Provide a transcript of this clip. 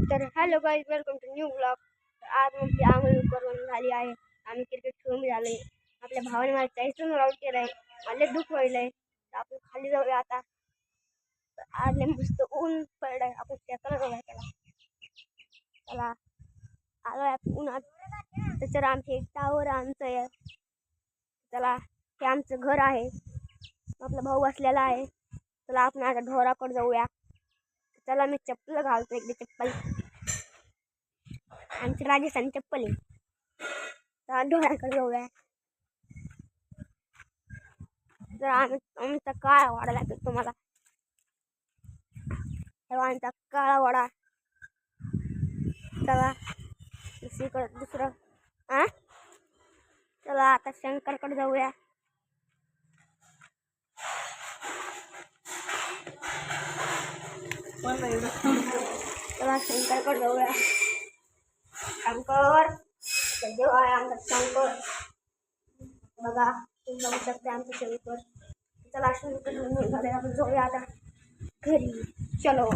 तर hello guys, welcome to new blog. आज आपली आंघोळ करून झाली आहे. आम्ही क्रिकेट खेळून झाले. आपल्या भावाने मला 40 रन आउट केलाय. मला दुःख व्हायलंय. आपण खाली जाऊया आता. आज मस्त ऊन पडलंय. आपण शेताला जाऊया. चला आलोय आपण उन्हात. त्याच्यावर आमचे एक टावर आमचं आहे. चला हे आमचं घर आहे. आपला भाऊ बसलेला आहे. चला आपण आता ढोराकडे जाऊया. चला मी चप्पल घालतो. एकदा चप्पल आमची राजस्थान चप्पल आहे. ढोराकडे जाऊया. तर आमचा काळा वाडा लागेल तुम्हाला. आमचा काळा वाडा. चला दुसरं चला आता शंकरकडे जाऊया. चला शंकरकडे जाऊया. शंकर जेव्हा आहे आमचा शंकर. बघा तुम्ही बघू शकता आमचं शंकर. चला शंकर आपण जाऊया आता घरी. चलो.